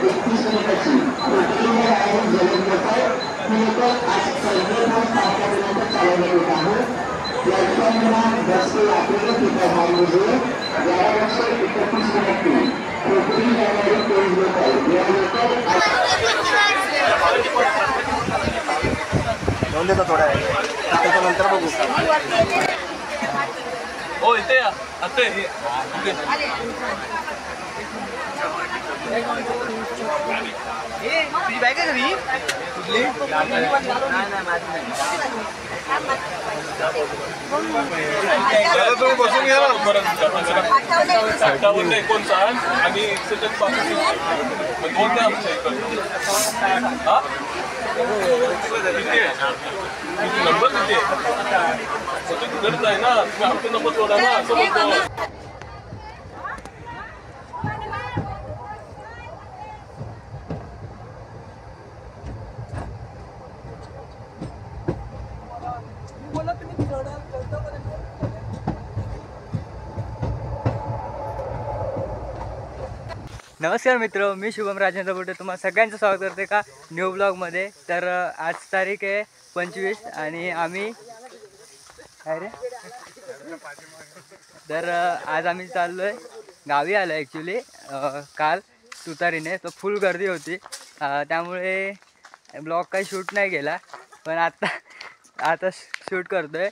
31 मिनिटाची पृथ्वीवर आयोजित जलद लोकल ही लोकल आज सर्वप्रथम स्थापनेनंतर चालवण्यात येत आहे। प्लॅटफॉर्म क्रमांक 10 के यात्रियों की पहचान लीजिए। 11:31 मिनट की पृथ्वी जानेवारी 23 लोकल यह लोकल जाऊन देतो थोडा आहे त्याच्यानंतर बघू। हो इथे या आता हे तुझी बॅग आहे घरी कुठली तुम्ही बसून घ्या ना परत 58 59 आणि 61 दोन द्या आमच्या इकडे हा किती नंबर किती तिकडच आहे ना तुम्ही आमचा नंबर सोडा ना असं बोलतो। नमस्कार मित्र, मी शुभम राजेंद्र बोटे तुम्हाला सगळ्यांचं स्वागत करते का न्यू ब्लॉगमध्ये। तर आज तारीख आहे 25 आणि आम्ही काय रे तर आज आम्ही चाललो आहे गावी आलो ॲक्च्युली काल तुतारीने तर फुल गर्दी होती त्यामुळे ब्लॉग काही शूट नाही केला पण आता शूट करतो आहे।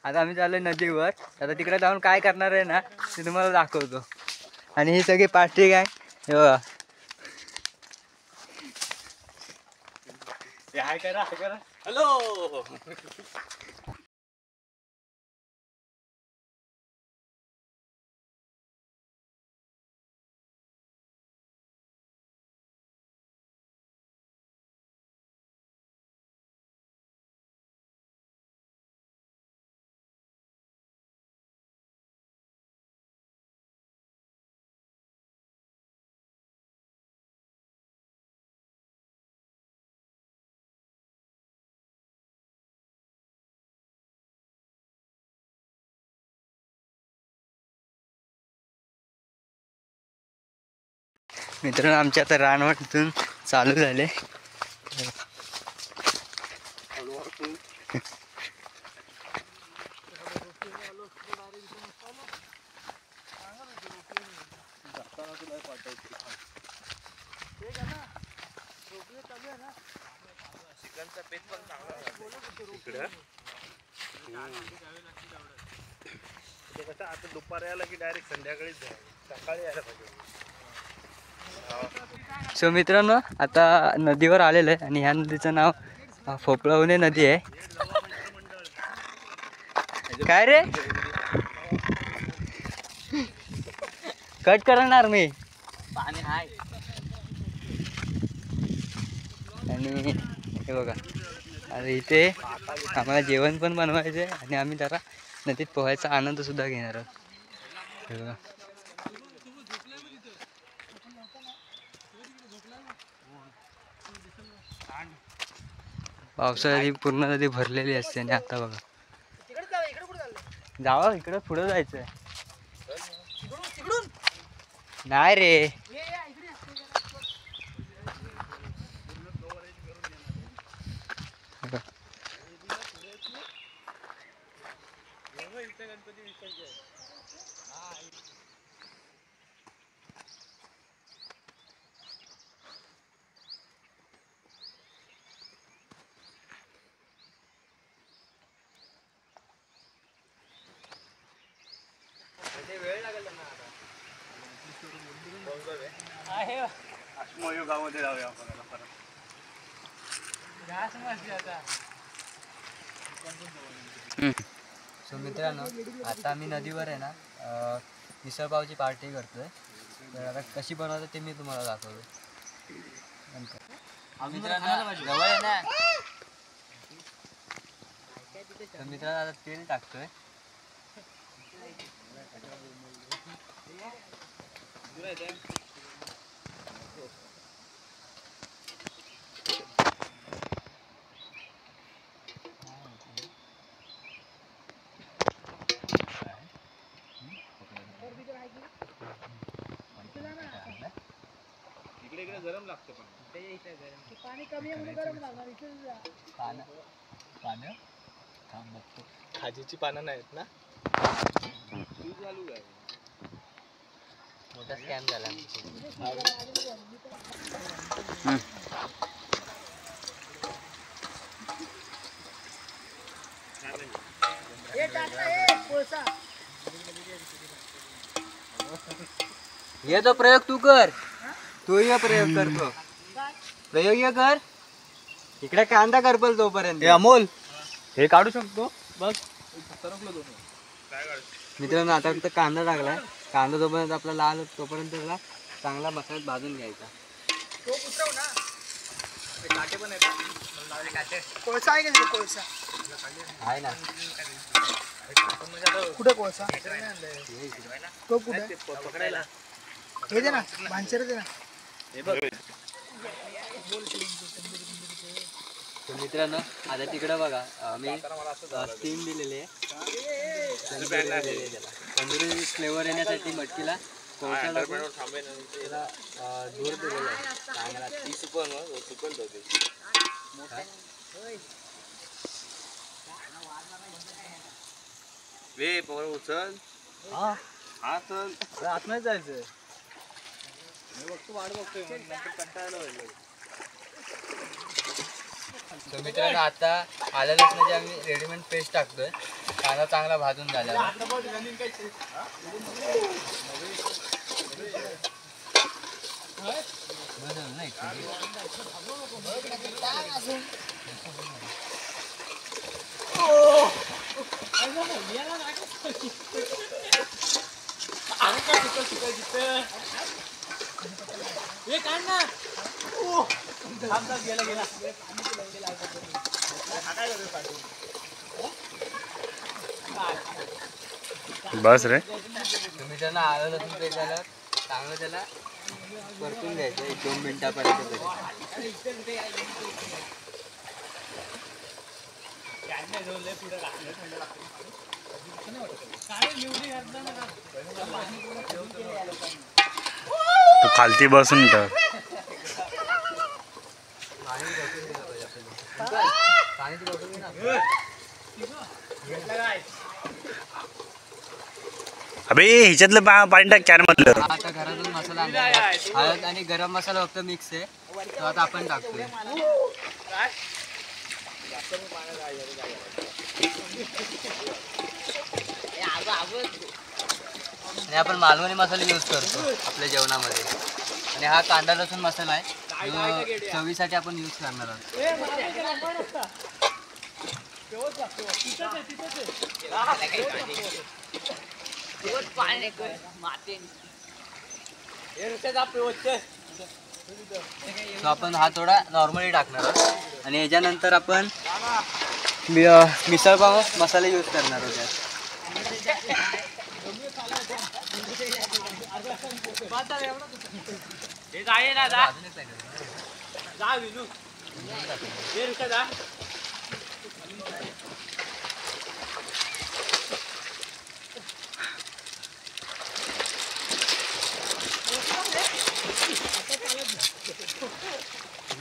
आता आम्ही चाललो आहे नदीवर, आता तिकडे जाऊन काय करणार आहे ना ते तुम्हाला दाखवतो। आणि ही सगळी पार्टी काय हे बघा हाय करा हॅलो मित्रांनो आमचे आता रानवटीतून चालू झाले। आता दुपारी आला की डायरेक्ट संध्याकाळीच सकाळी यायला पाहिजे। सो मित्रांनो आता नदीवर आलेलं आहे आणि ह्या नदीचं नाव फोपळवणे नदी आहे। काय रे कट करणार मी पाणी आहे आणि हे बघा आता इथे आम्हाला जेवण पण बनवायचं आहे आणि आम्ही जरा नदीत पोहायचा आनंद सुद्धा घेणार आहोत। हे बघा पावसाळ्यात ही पूर्ण नदी भरलेली असते आणि आता बघा जावा इकडं पुढं जायचंय नाही रे गावामध्ये जाऊया आपण परत सो मित्रांनो आता आम्ही नदीवर आहे ना मिसळपावची पार्टी करतोय। तर आता कशी बनवतो ते मी तुम्हाला दाखवतो। मित्रांनो जवळ आहे ना तर मित्रांनो आता तेल टाकतोय इकडे गरम लागतं पण पाणी कमी आहे म्हणून गरम लागणार इथे पानं थांब बघतो. खाजीची पानं नाहीत ना मोठा स्कॅम झाला. हे टाकलं हे कोळसा ये तो प्रयोग तू कर. तू ये प्रयोग करतो. प्रयोग ये कर. इकडे कांदा करपल तोपर्यंत. अमोल हे काढू शकतो बस मित्रांनो आता फक्त कांदा टाकलाय. कांदा जोपर्यंत आपला लाल होतो तोपर्यंत त्याला चांगला मसाल्यात भाजून घ्यायचा. तो उठव ना कोळसा आहे का तिथे कोळसा आहे ना कुठे कोळसा तो कुठे हे दे ना भांचर दे ना तर मित्रांनो आता तिकडं बघा मी स्टीम दिलेले तंदुरी फ्लेवर येण्यासाठी मटकीला कोळसा टाकून त्याला धूर दिलेला आहे चांगला. उचल हा हा चल आतमध्ये जायचं. तर मित्रांनो आता आलं लसणाची आम्ही रेडीमेड पेस्ट टाकतोय. कांदा चांगला भाजून झाला. बस रे. तुम्ही त्यांना आलं लसूण पेस्ट झालं चांगलं त्याला परतून घ्यायचं 1-2 मिनिटापर्यंत तरी. तू खालती बसून तर पाण्याची बॉटल घे ना. अबे ह्याच्यातलं पाणी टाक कॅन मधलं. आता घरातून मसाला आणला. हळद आणि गरम मसाला फक्त मिक्स आहे तो आता आपण टाकतोय. आणि आपण मालवणी मसाला यूज करतो आपल्या जेवणामध्ये. आणि हा कांदा लसूण मसाला आहे जो चवीसाठी आपण यूज करणार आहोत. तो आपण हा थोडा नॉर्मली टाकणार आहोत. आणि याच्यानंतर आपण मिसळपाव मसाला यूज करणार आहोत त्यात.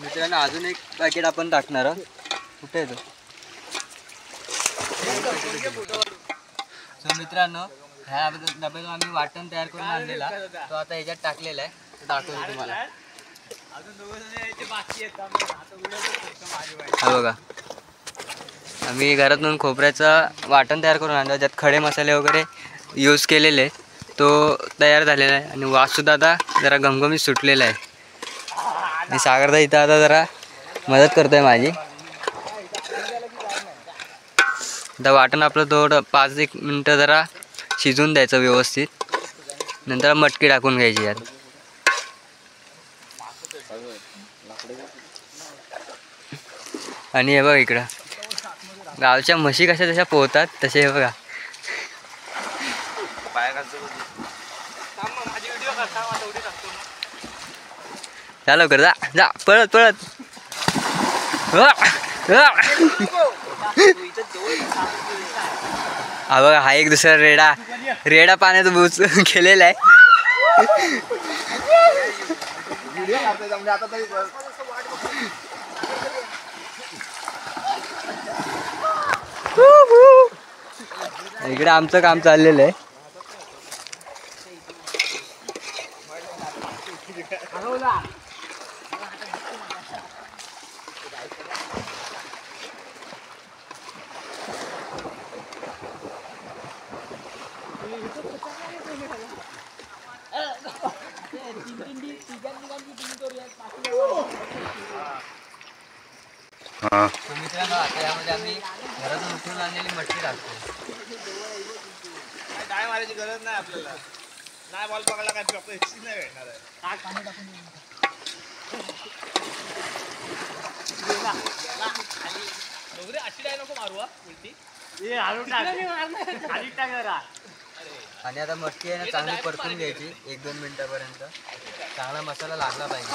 मित्रांनो अजून एक पॅकेट आपण टाकणार आहोत. कुठे आहे तो? सो मित्रांनो ह्या डब्यातून आम्ही वाटण तयार करून आणलेला तो आता ह्याच्यात टाकलेला आहे. तो दाखवतो तुम्हाला. हा बघा आम्ही घरातून खोबऱ्याचं वाटण तयार करून आणलं ज्यात खडे मसाले वगैरे यूज केलेले तो तयार झालेला आहे. आणि वाससुद्धा आता जरा घमघमीत सुटलेला आहे. आणि सागरदा इथं आता जरा मदत करतोय माझी. आता वाटण आपलं थोडं 5-1 मिनटं जरा शिजवून द्यायचं व्यवस्थित. नंतर मटकी टाकून घ्यायची यात. आणि हे बघा इकडं गावच्या म्हशी कशा तशा पोहतात तसे हे बघा. जा लवकर जा जा पळत पळत. हा बघा हा एक दुसरा रेडा पाण्यात बुच केलेला आहे. इकडे आमचं काम चाललेलं आहे. तर मित्रांनो आता यामध्ये आम्ही घरातून उठून आणलेली मटकी टाकतो. डाय मारायची गरज नाही आपल्याला. नाही बॉल पकडला काय आपलं एक्सट्रीम नाही भेटणार आहे. अशी डाय नको मारू उलटी. आणि आता मटकी आहे ना चांगली परतून घ्यायची 1-2 मिनिटापर्यंत. चांगला मसाला लागला पाहिजे.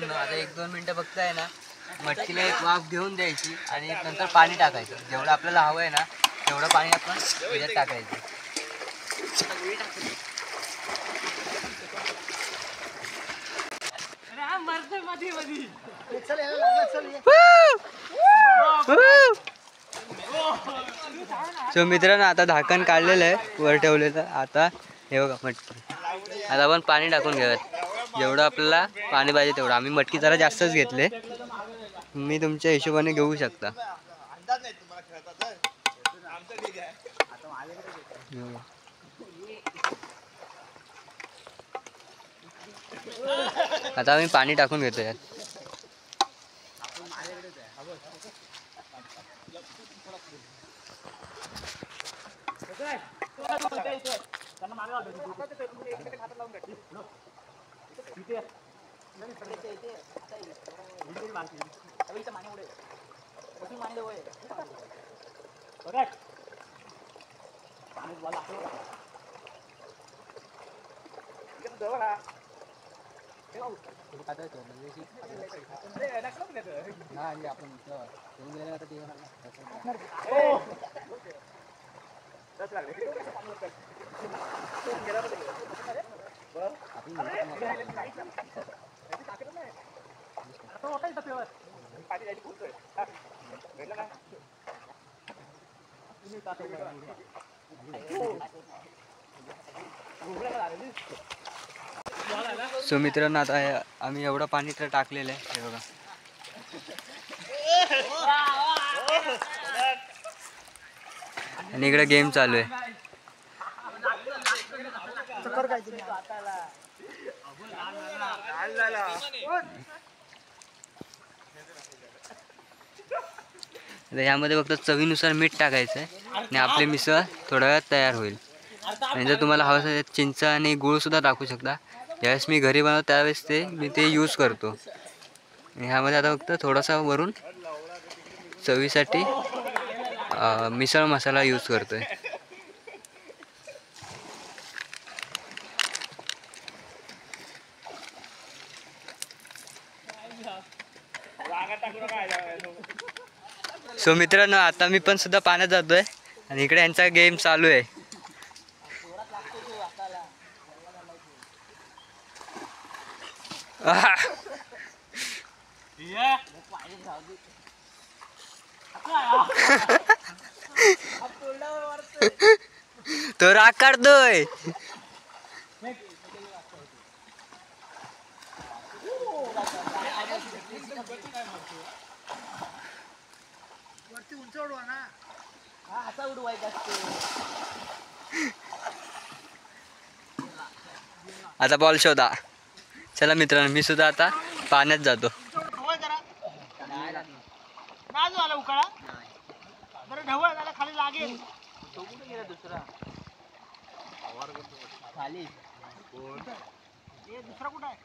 आता 1-2 मिनिटं फक्त आहे ना मटकीला एक वाफ घेऊन द्यायची आणि नंतर पाणी टाकायचं. जेवढं आपल्याला हवं आहे ना तेवढं पाणी आपण त्याच्यात टाकायचं. सो मित्रांनो आता झाकण काढलेलं आहे वर ठेवलेलं. आता हे बघा मटकी. आता आपण पाणी टाकून घेऊयात जेवढं आपल्याला पाणी पाहिजे तेवढं. आम्ही मटकी जरा जास्तच घेतले. तुम्ही तुमच्या हिशोबाने घेऊ शकता. आता आम्ही पाणी टाकून घेतो यात. सो मित्रांनो आता आम्ही एवढं पाणी तर टाकलेलं आहे हे बघा. आणि इकडे गेम चालू आहे. यामध्ये फक्त चवीनुसार मीठ टाकायचं आहे आणि आपली मिसळ थोड्या वेळात तयार होईल. आणि जर तुम्हाला हवं असेल चिंच आणि गूळ सुद्धा टाकू शकता. ज्यावेळेस मी घरी बनवतो त्यावेळेस मी ते यूज करतो. ह्यामध्ये आता फक्त थोडासा वरून चवीसाठी मिसळ मसाला यूज करतोय. सो मित्रांनो आता मी पण सुद्धा पाण्यात जातोय आणि इकडे यांचा गेम चालू आहे. तो राग काढतोय. आता बॉल शोधा. चला मित्रांनो मी सुद्धा आता पाण्यात जातो. उकाळा बरं ढवळ झाला खाली लागेल. दुसरा खाली दुसरा कुठं आहे?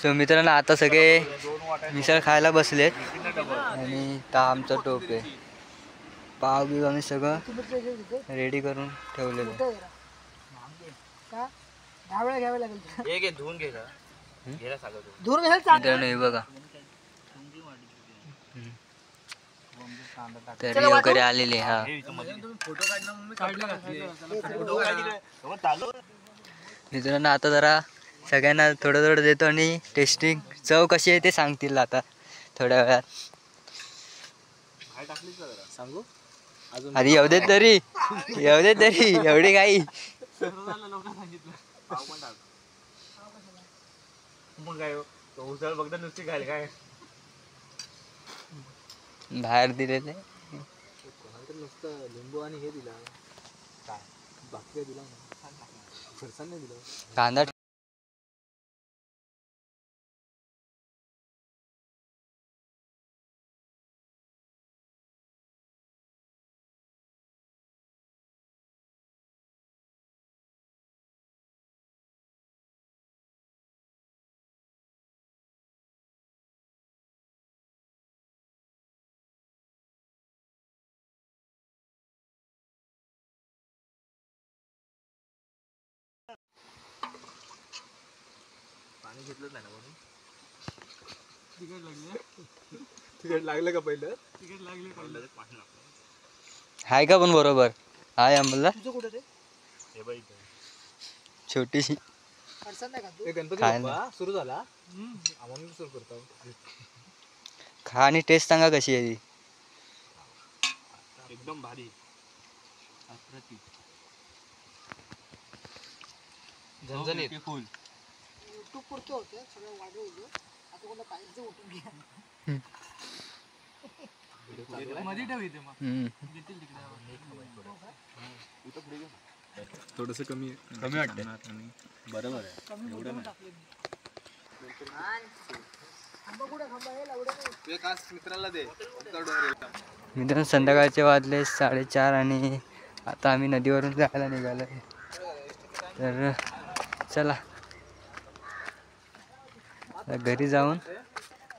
सो मित्रांनो आता सगळे मिसळ खायला बसलेत आणि हा आमचा टोप आहे. पाव बिव आम्ही सगळं रेडी करून ठेवलेलं आहे. मित्रांनो हे बघा तरी वगैरे आलेले. हा मित्रांनो आता जरा सगळ्यांना थोडं थोडं देतो आणि टेस्टिंग चव कशी आहे ते सांगतील आता थोड्या वेळात. सांगू आधी येऊ देत तरी एवढी काही मग काय उसळ बघता नुसती खायला काय बाहेर दिलेले नुसतं लिंबू आणि हे दिला काय बाकी काय दिला फरसाण नाही दिला. कांदा पाणी घेतलंच नाही ना म्हणून तिकीट लागलं का पहिलं. तिकीट लागले पाणी लागलं. हाय का पण बरोबर हाय आम्हाला हे बाई छोटीशी गणपती काय बाप्पा सुरू झाला आम्हाला सुरू करतो. खा आणि टेस्ट सांगा कशी आहे ती. एकदम भारी झणझणीत फुल. थोडस कमी वाटतं. बरोबर आहे एवढं नाही. मित्राला दे. मित्रांनो संध्याकाळचे वाजले 4:30 आणि आता आम्ही नदीवरून जायला निघालो आहे. तर चला घरी जाऊन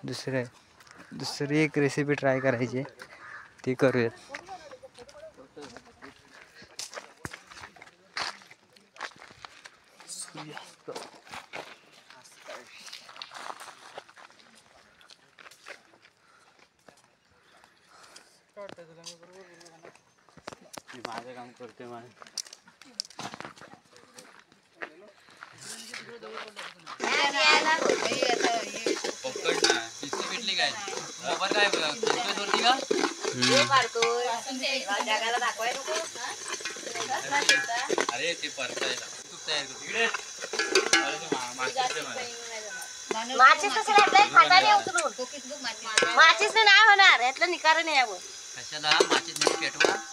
दुसरी एक रेसिपी ट्राय करायची ती करूयात. माझं काम करते मला भेटली काय मोबाईल काय होती का जगाला दाखवाय नको अरे ते परतायला तू तयार कर तिकडे माचीस नाही होणार यातलं निकार नाही यावं कशाला माचीस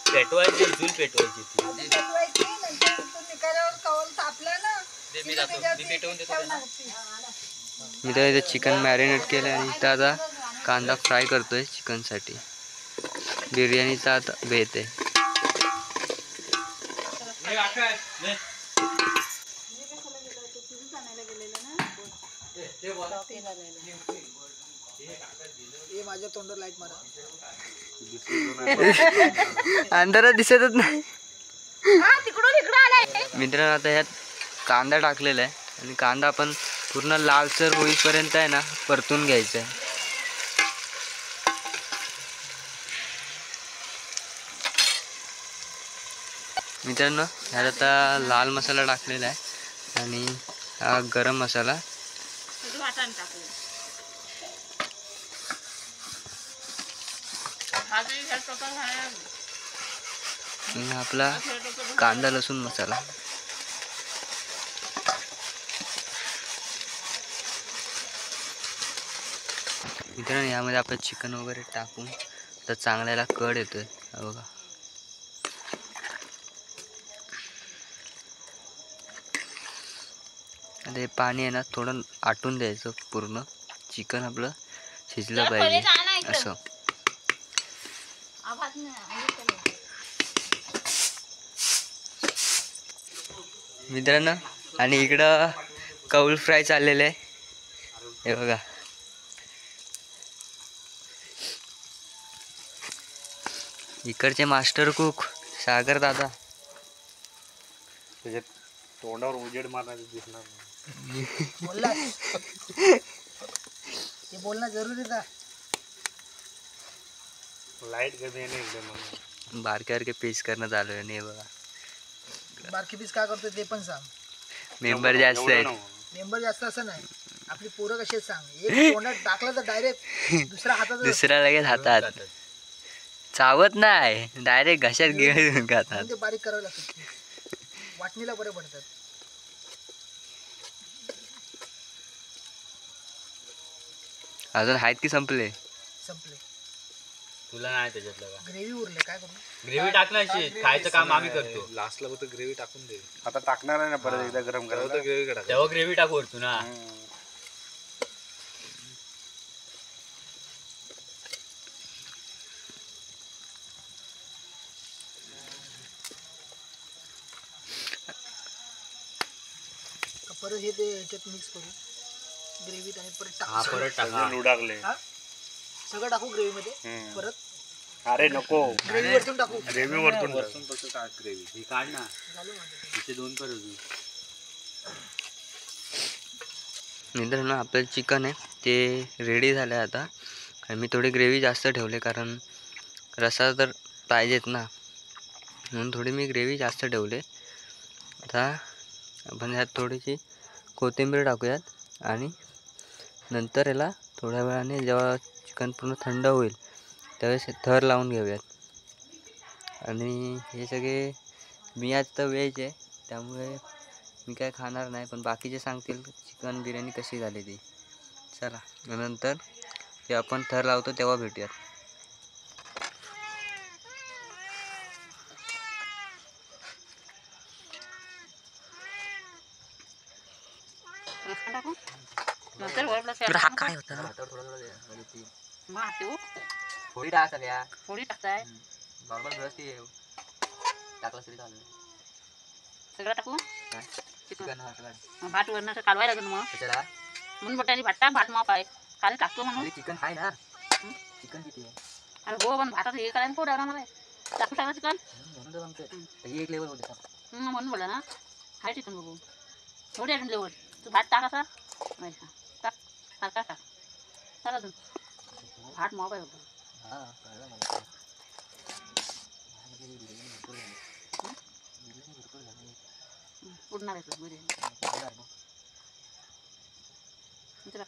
पेटवायची चूल पेटवायची मी तर इथे चिकन मॅरिनेट केलं आणि इथं आता कांदा फ्राय करतोय चिकनसाठी बिर्याणीचा आता बेत आहे माझ्या तोंडावर लाईट मारा अंधारात दिसतच नाही मित्रांनो आता ह्यात कांदा टाकलेला आहे आणि कांदा आपण पूर्ण लालसर होईपर्यंत आहे ना परतून घ्यायचा आहे मित्रांनो ह्यात आता लाल मसाला टाकलेला आहे आणि हा गरम मसाला आणि आपला कांदा लसूण मसाला मित्रांनो यामध्ये आपण चिकन वगैरे टाकून तर चांगल्याला कड येतोय बघा आता हे पाणी आहे ना थोडं आटून द्यायचं पूर्ण चिकन आपलं शिजलं पाहिजे असं मित्रांनो आणि इकडं कौल फ्राय चाललेलं आहे हे बघा इकडचे मास्टर कुक सागर दादा त्याच्या तोंडावर उजेड मारण्याचं दिसणार नाही बोलला हे बोलणं जरुरीच आहे लाईट कमी आहे एकदम म्हणून बारके बारके पीस करणं चालू आहे नाही बघा बारकी पीस काय करतो ते पण सांग मेंबर जास्त आहेत मेंबर जास्त असं नाही आपली पोरं कशी आहेत सांग एक तोंडात टाकलं तर डायरेक्ट दुसऱ्या हातात दुसऱ्या लगेच हातात चावत नाही डायरेक्ट घशात घेऊन खातात ते बारीक करावं लागतं वाटणीला बरे पडतात अजून आहेत की संपले संपले तुला नाही त्याच्यातलं का ग्रेव्ही उरले काय करू ग्रेव्ही टाकण्याची खायचं काम आम्ही करतो लास्टला फक्त ग्रेव्ही टाकून दे आता टाकणार आहे ना परत एकदा गरम करायला ग्रेव्ही टाक तेव्हा ग्रेव्ही टाकू वरतो ना परत हे ते ह्याच्यात मिक्स करू ग्रेव्हीत आणि परत हा टाकू परत टाका टाकले हा? सगळं टाकू ग्रेव्ही मध्ये परत अरे नको ग्रेव्ही वरतून टाकू ग्रेव्ही वरतून फक्त टाक ग्रेव्ही हे काढ ना झालं माझं इथे दोन कर अजून मित्रांनो आपलं चिकन आहे ते रेडी झालं आहे आता आणि मी थोडी ग्रेव्ही जास्त ठेवले कारण रस्सा तर पाहिजेत ना म्हणून थोडी मी ग्रेव्ही जास्त ठेवले आता आपण ह्यात थोडीशी कोथिंबीर टाकूयात आणि नंतर याला थोड्या वेळाने जेव्हा चिकन पूर्ण थंड होईल त्यावेळेस थर लावून घेऊयात आणि हे सगळे मी आज तर व्हेज आहे त्यामुळे मी काय खाणार नाही पण बाकीचे सांगतील चिकन बिर्याणी कशी झाली ती चला नंतर ते आपण थर लावतो तेव्हा भेटूयात काय होतं थोडी टाक सगळ्या थोडी टाकताय नॉर्मल व्यवस्थित टाकलं तरी चालेल सगळं टाकू चिकन भात वरण कालवायला लागेल मग कशाला म्हणून मोठ्याने भात टाक भात माप आहे काल टाकतो म्हणून चिकन आहे ना चिकन किती आहे आणि हो पण भातात हे करायला पोट मला टाकू टाका चिकन म्हणून तर म्हणतोय ही एक लेवल होते म्हणून बोला ना हाय चिकन बघू थोडी अजून लेवल तू भात टाक असा नाही का टाक सारखा टाक चला अजून भात माप आहे हां कळलं मला उडणार आहे तो बिर्याणी. चला.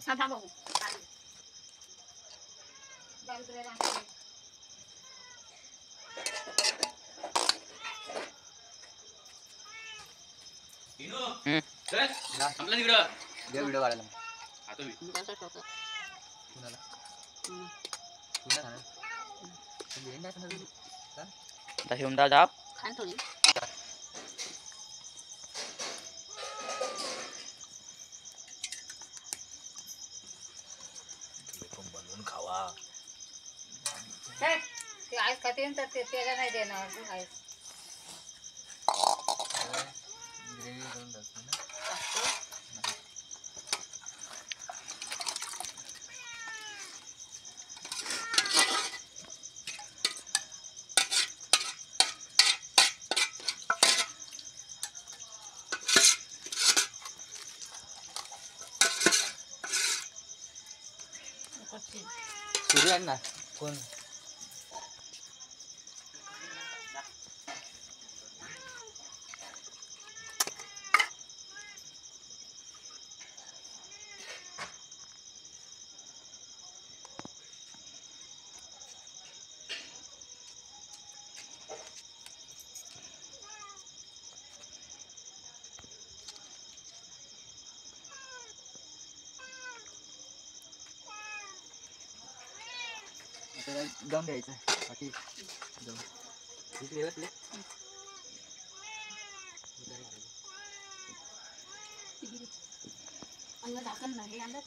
थांब भाऊ. व्हिडिओ काढायला कसं ठेवतं? शिवमदा डाब खान थोडी. बनवून खावा. ते आईस खाते तर ते त्याला नाही देणार आईस. ग्रेव्ही करून टाकतो ना. सुरू आहे ना कोण दम द्यायचा बाकी दम इथे बसले अंगात दाखल नाही अंगात.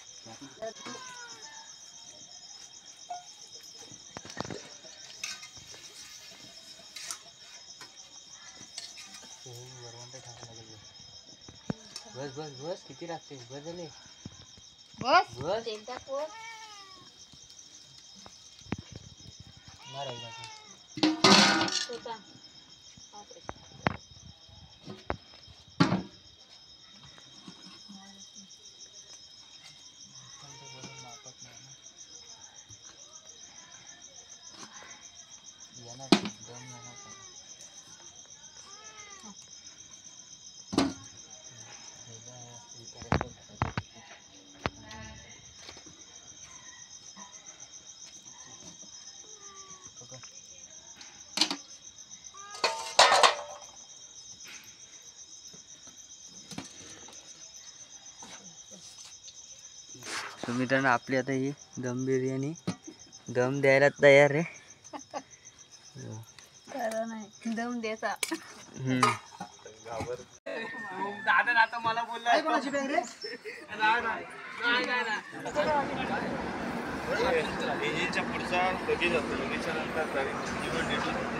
बस बस बस किती लागते बस झाले बस बस एकदा पोट मारायला होता. येणार दम येणार तर मित्रांनो आपली आता ही दम बिर्याणी दम द्यायला तयार आहे. खरं नाही दम द्यायचा. आई कोणाची बॅग रे? पुढचा लगेच असतो लगेच नंतर